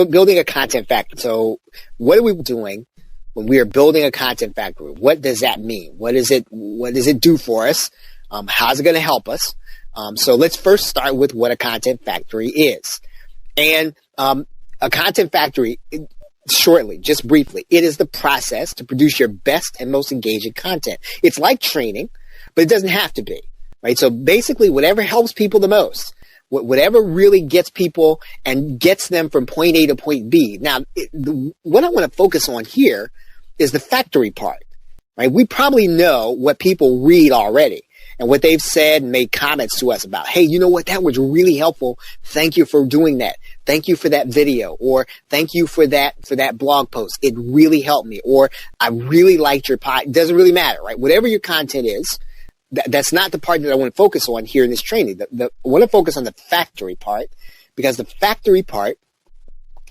building a content factory. So what are we doing when we are building a content factory? What does that mean? What does it do for us? How's it going to help us? So let's first start with what a content factory is. And a content factory, shortly, just briefly, it is the process to produce your best and most engaging content. It's like training, but it doesn't have to be, right? So basically, whatever helps people the most, whatever really gets people and gets them from point A to point B. Now, what I want to focus on here is the factory part, right? We probably know what people read already and what they've said and made comments to us about. Hey, you know what? That was really helpful. Thank you for doing that. Thank you for that video, or thank you for that blog post. It really helped me, or I really liked your pod. It doesn't really matter, right? Whatever your content is, that's not the part that I want to focus on here in this training. I want to focus on the factory part, because the factory part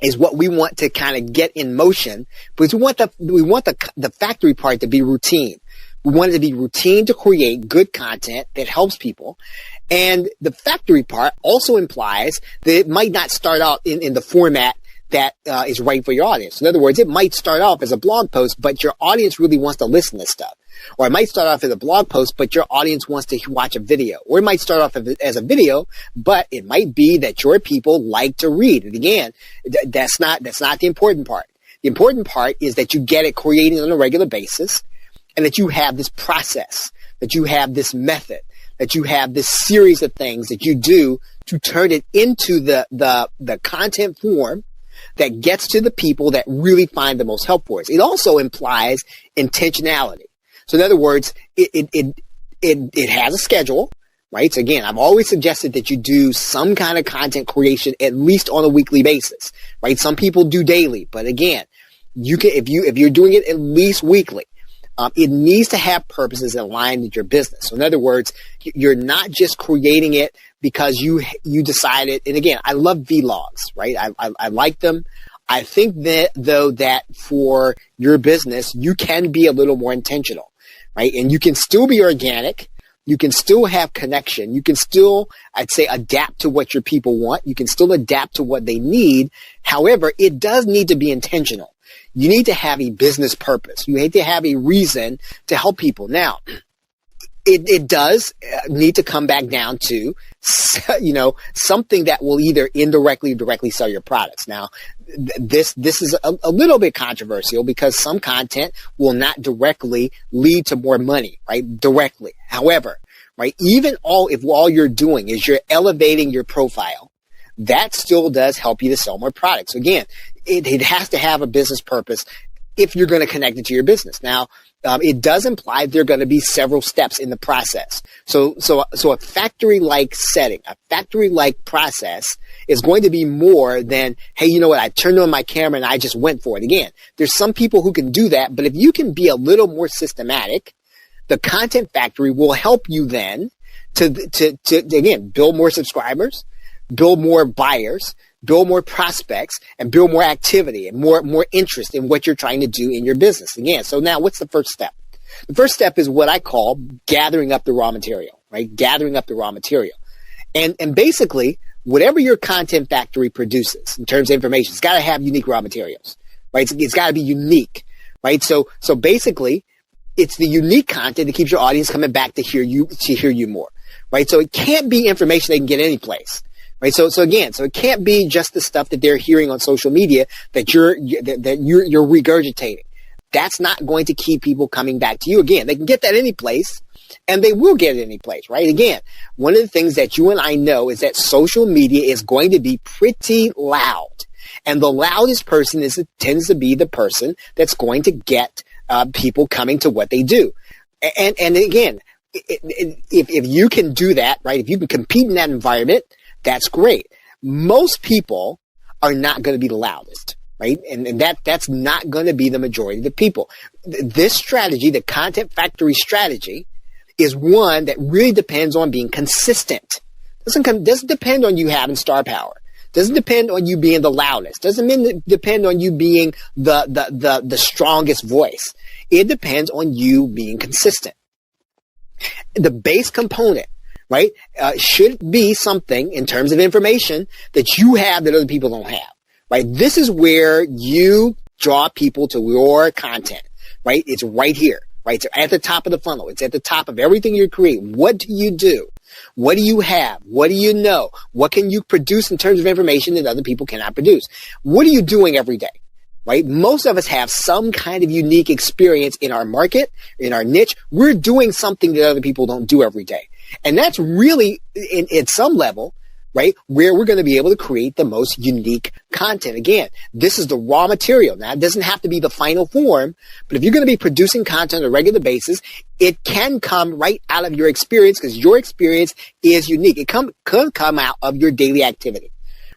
is what we want to kind of get in motion, because we want the factory part to be routine. We want it to be routine to create good content that helps people. And the factory part also implies that it might not start out in the format that is right for your audience. In other words, it might start off as a blog post, but your audience really wants to listen to stuff. Or it might start off as a blog post, but your audience wants to watch a video. Or it might start off as a video, but it might be that your people like to read. And again, that's not the important part. The important part is that you get it created on a regular basis, and that you have this process, that you have this method, that you have this series of things that you do to turn it into the content form that gets to the people that really find the most help for us. It also implies intentionality. So in other words, it has a schedule, right? So again, I've always suggested that you do some kind of content creation at least on a weekly basis, right? Some people do daily, but again, you can, if you're doing it at least weekly, it needs to have purposes aligned with your business. So in other words, you're not just creating it because you decided, and again, I love vlogs, right? I like them. I think that though that for your business, you can be a little more intentional, right? And you can still be organic. You can still have connection. You can still, I'd say, adapt to what your people want. You can still adapt to what they need. However, it does need to be intentional. You need to have a business purpose. You need to have a reason to help people. Now, it does need to come back down to, something that will either indirectly or directly sell your products. Now, this is a little bit controversial because some content will not directly lead to more money, right? Directly. However, right, if all you're doing is you're elevating your profile, that still does help you to sell more products. So again, it has to have a business purpose if you're going to connect it to your business. Now, it does imply there are going to be several steps in the process. So a factory-like setting, a factory-like process is going to be more than, hey, you know what, I turned on my camera and I just went for it. Again, there's some people who can do that, but if you can be a little more systematic, the content factory will help you then to again, build more subscribers, build more buyers, build more prospects, and build more activity and more interest in what you're trying to do in your business. Again, so now what's the first step? The first step is what I call gathering up the raw material, right? Gathering up the raw material. And basically, whatever your content factory produces in terms of information, it's got to have unique raw materials, right? It's got to be unique, right? So basically, it's the unique content that keeps your audience coming back to hear you more, right? So it can't be information they can get any place. Right. So again, it can't be just the stuff that they're hearing on social media that you're regurgitating. That's not going to keep people coming back to you. Again, they can get that any place, and they will get it any place, right? Again, one of the things that you and I know is that social media is going to be pretty loud, and the loudest person tends to be the person that's going to get people coming to what they do. And again, if you can do that, right? If you can compete in that environment, that's great. Most people are not going to be the loudest, right? And that's not going to be the majority of the people. This strategy, the content factory strategy, is one that really depends on being consistent. Doesn't depend on you having star power. Doesn't depend on you being the loudest. Doesn't depend on you being the strongest voice. It depends on you being consistent. The base component, right, should be something in terms of information that you have that other people don't have, right? This is where you draw people to your content, right? It's right here, right? It's at the top of the funnel. It's at the top of everything you create. What do you do? What do you have? What do you know? What can you produce in terms of information that other people cannot produce? What are you doing every day? Right? Most of us have some kind of unique experience in our market, in our niche. We're doing something that other people don't do every day. And that's really, at some level, right, where we're going to be able to create the most unique content. Again, this is the raw material. Now, it doesn't have to be the final form, but if you're going to be producing content on a regular basis, it can come right out of your experience because your experience is unique. It could come out of your daily activity.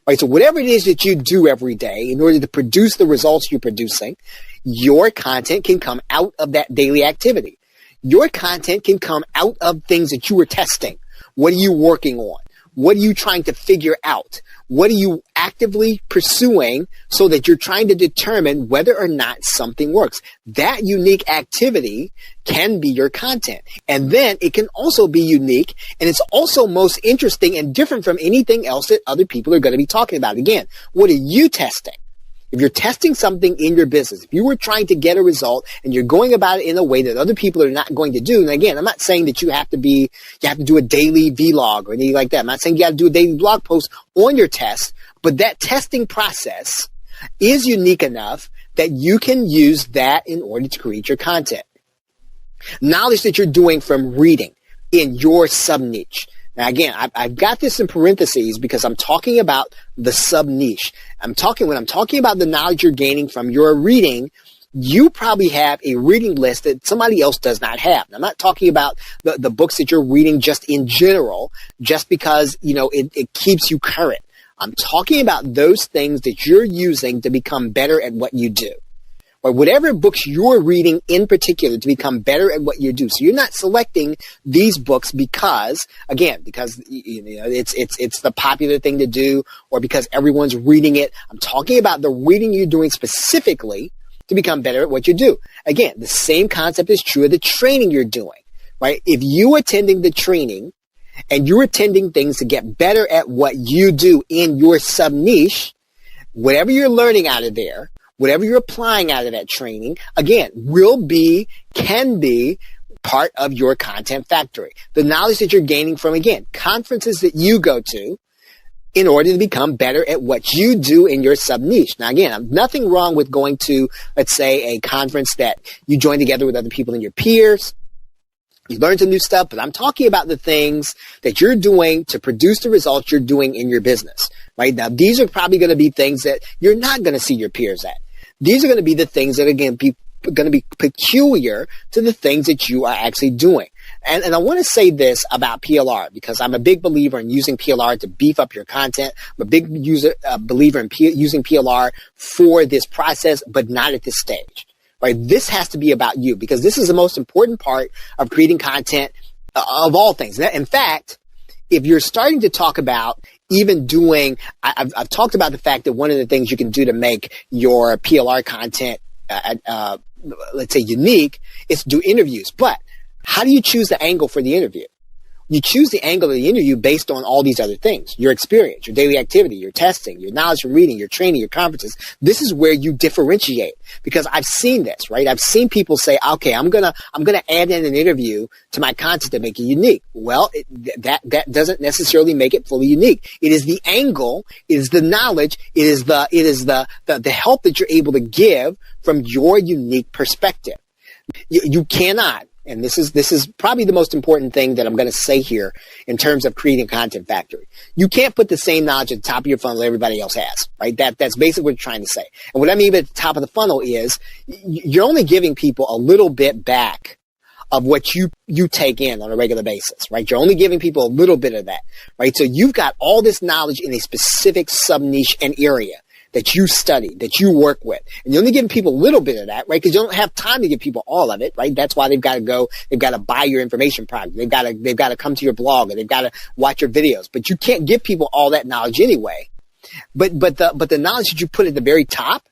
Right, so whatever it is that you do every day in order to produce the results you're producing, your content can come out of that daily activity. Your content can come out of things that you were testing. What are you working on? What are you trying to figure out? What are you actively pursuing so that you're trying to determine whether or not something works? That unique activity can be your content. And then it can also be unique, and it's also most interesting and different from anything else that other people are going to be talking about. Again, what are you testing? If you're testing something in your business, if you were trying to get a result and you're going about it in a way that other people are not going to do, and again, I'm not saying that you have to do a daily vlog or anything like that. I'm not saying you got to do a daily blog post on your test, but that testing process is unique enough that you can use that in order to create your content. Knowledge that you're doing from reading in your sub-niche. Now, again, I've got this in parentheses because I'm talking about the sub-niche. When I'm talking about the knowledge you're gaining from your reading, you probably have a reading list that somebody else does not have. Now, I'm not talking about the books that you're reading just in general, just because, it keeps you current. I'm talking about those things that you're using to become better at what you do. Or whatever books you're reading in particular to become better at what you do. So you're not selecting these books because it's the popular thing to do or because everyone's reading it. I'm talking about the reading you're doing specifically to become better at what you do. Again, the same concept is true of the training you're doing, right? If you're attending the training and you're attending things to get better at what you do in your sub-niche, whatever you're learning out of there, whatever you're applying out of that training, again, can be part of your content factory. The knowledge that you're gaining from, again, conferences that you go to in order to become better at what you do in your sub-niche. Now, again, nothing wrong with going to, let's say, a conference that you join together with other people and your peers. You learn some new stuff, but I'm talking about the things that you're doing to produce the results you're doing in your business, right? Now, these are probably going to be things that you're not going to see your peers at. These are going to be the things that, again, going to be peculiar to the things that you are actually doing. And I want to say this about PLR because I'm a big believer in using PLR to beef up your content. I'm a big believer in using PLR for this process, but not at this stage. Right? This has to be about you because this is the most important part of creating content of all things. In fact, if you're starting to talk about even doing, I've talked about the fact that one of the things you can do to make your PLR content, let's say unique, is to do interviews. But how do you choose the angle for the interview? You choose the angle of the interview based on all these other things, your experience, your daily activity, your testing, your knowledge from reading, your training, your conferences. This is where you differentiate because I've seen this, right? I've seen people say, okay, I'm going to add in an interview to my content to make it unique. Well, that doesn't necessarily make it fully unique. It is the angle, it is the knowledge, it is the help that you're able to give from your unique perspective. You cannot. And this is probably the most important thing that I'm going to say here in terms of creating a content factory. You can't put the same knowledge at the top of your funnel everybody else has, right? That's basically what you're trying to say. And what I mean by the top of the funnel is you're only giving people a little bit back of what you take in on a regular basis, right? You're only giving people a little bit of that, right? So you've got all this knowledge in a specific sub-niche and area that you study, that you work with. And you're only giving people a little bit of that, right? Because you don't have time to give people all of it, right? That's why they've got to buy your information product. They've got to come to your blog, or they've got to watch your videos. But you can't give people all that knowledge anyway. But the knowledge that you put at the very top,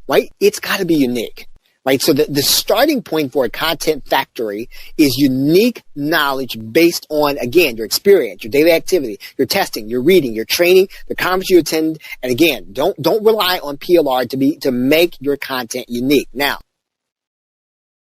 right? It's got to be unique, right? So the starting point for a content factory is unique knowledge based on, again, your experience, your daily activity, your testing, your reading, your training, the conference you attend. And again, don't rely on PLR to make your content unique. Now,